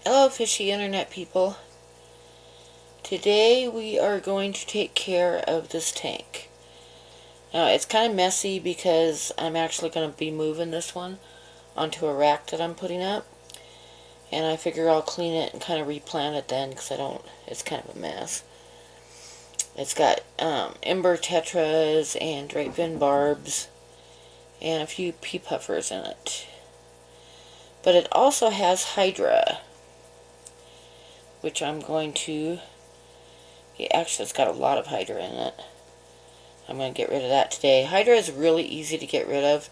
Hello fishy internet people. Today we are going to take care of this tank. Now it's kind of messy because I'm actually going to be moving this one onto a rack that I'm putting up. And I figure I'll clean it and kind of replant it then because it's kind of a mess. It's got ember tetras and drape fin barbs and a few pea puffers in it. But it also has Hydra, which I'm going to, actually it's got a lot of Hydra in it. I'm going to get rid of that today. Hydra is really easy to get rid of,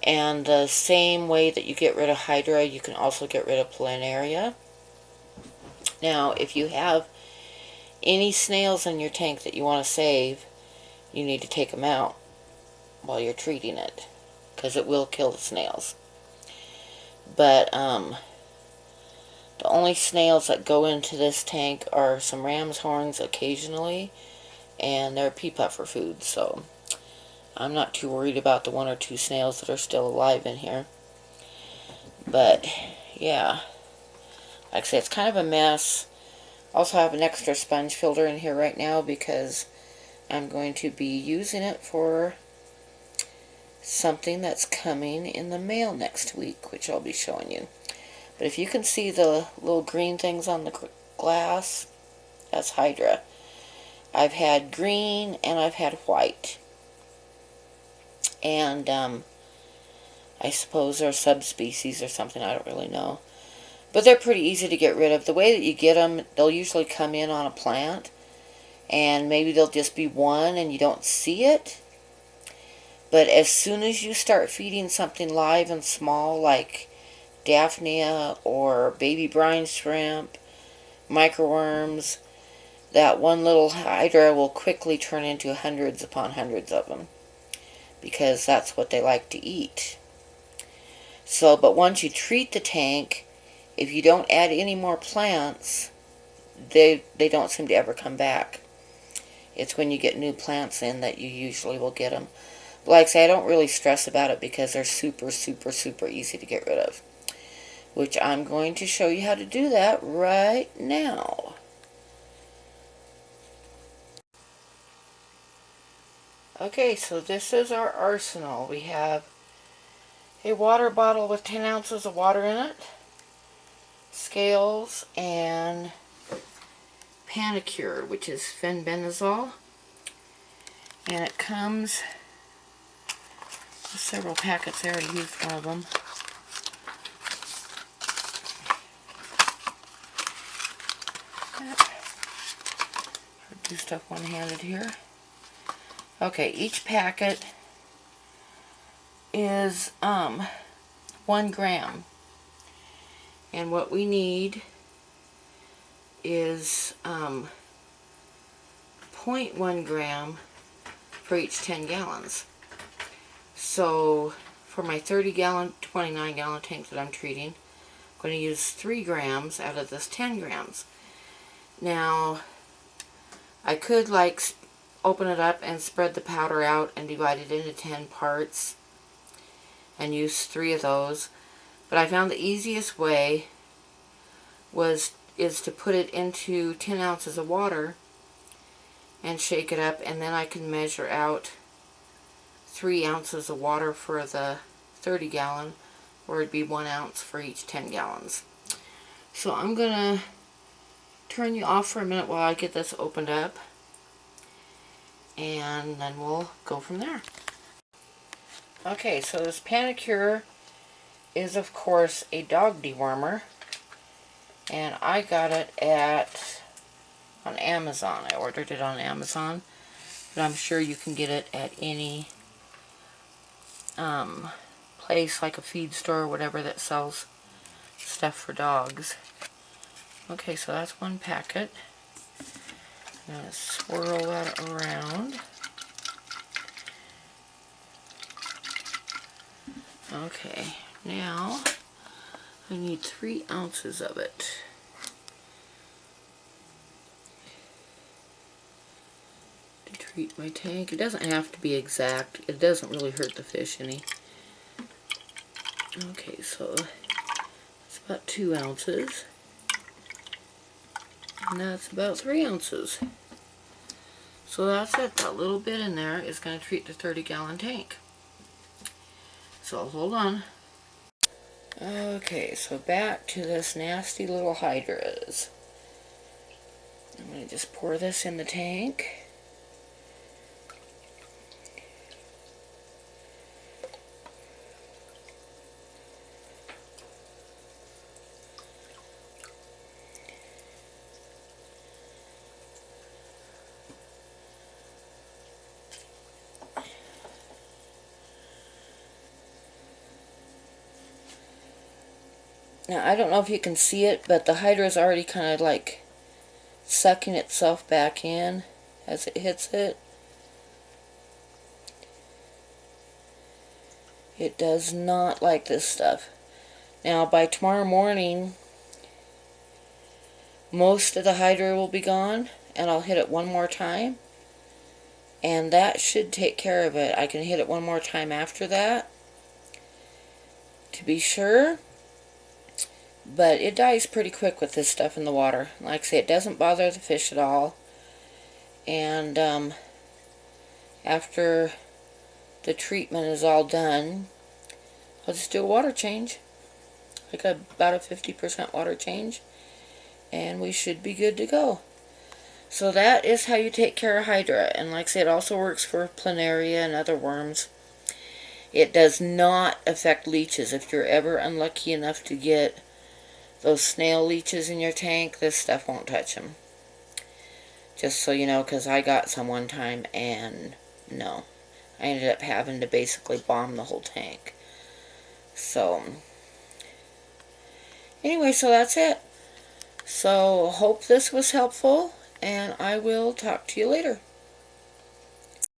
and the same way that you get rid of Hydra, you can also get rid of planaria. Now, if you have any snails in your tank that you want to save, you need to take them out while you're treating it, because it will kill the snails. But, the only snails that go into this tank are some ram's horns occasionally, and they're pea puffer food, so I'm not too worried about the 1 or 2 snails that are still alive in here. But, yeah, like I say, it's kind of a mess. Also have an extra sponge filter in here right now because I'm going to be using it for something that's coming in the mail next week, which I'll be showing you. But if you can see the little green things on the glass, that's Hydra. I've had green and I've had white. And I suppose they're subspecies or something, I don't really know. But they're pretty easy to get rid of. The way that you get them, they'll usually come in on a plant. And maybe they'll just be one and you don't see it. But as soon as you start feeding something live and small like Daphnia or baby brine shrimp, microworms, that one little Hydra will quickly turn into hundreds upon hundreds of them, because that's what they like to eat. So, but once you treat the tank, if you don't add any more plants, they don't seem to ever come back. It's when you get new plants in that you usually will get them. But like I say, I don't really stress about it because they're super, super, super easy to get rid of, which I'm going to show you how to do that right now. Okay, so this is our arsenal. We have a water bottle with 10 ounces of water in it, scales, and Panicure, which is fenbendazole. And it comes with several packets there. I used one of them. Do stuff one-handed here. Okay, each packet is 1 gram. And what we need is 0.1 gram for each 10 gallons. So for my 30-gallon, 29-gallon tank that I'm treating, I'm going to use 3 grams out of this 10 grams. Now, I could open it up and spread the powder out and divide it into 10 parts and use 3 of those. But I found the easiest way is to put it into 10 ounces of water and shake it up, and then I can measure out 3 ounces of water for the 30-gallon, or it'd be 1 ounce for each 10 gallons. So I'm gonna turn you off for a minute while I get this opened up, and then we'll go from there. Okay, so this Panicure is of course a dog dewormer, and I got it on Amazon. I ordered it on Amazon, but I'm sure you can get it at any place like a feed store or whatever that sells stuff for dogs. Okay, so that's 1 packet. I'm going to swirl that around. Okay, now I need 3 ounces of it. To treat my tank. It doesn't have to be exact. It doesn't really hurt the fish any. Okay, so it's about 2 ounces. And that's about 3 ounces. So that's it. That little bit in there is going to treat the 30-gallon tank. So hold on. Okay, so back to this nasty little Hydras. I'm going to just pour this in the tank. Now, I don't know if you can see it, but the Hydra is already kind of like sucking itself back in as it hits it. It does not like this stuff. Now, by tomorrow morning, most of the Hydra will be gone, and I'll hit it one more time, and that should take care of it. I can hit it one more time after that to be sure. But it dies pretty quick with this stuff in the water. Like I say, it doesn't bother the fish at all. And after the treatment is all done, I'll just do a water change. Like about a 50% water change. And we should be good to go. So that is how you take care of Hydra. And like I say, it also works for planaria and other worms. It does not affect leeches. If you're ever unlucky enough to get those snail leeches in your tank, this stuff won't touch them. Just so you know, because I got some one time, and no. I ended up having to basically bomb the whole tank. So, anyway, so that's it. So, hope this was helpful, and I will talk to you later.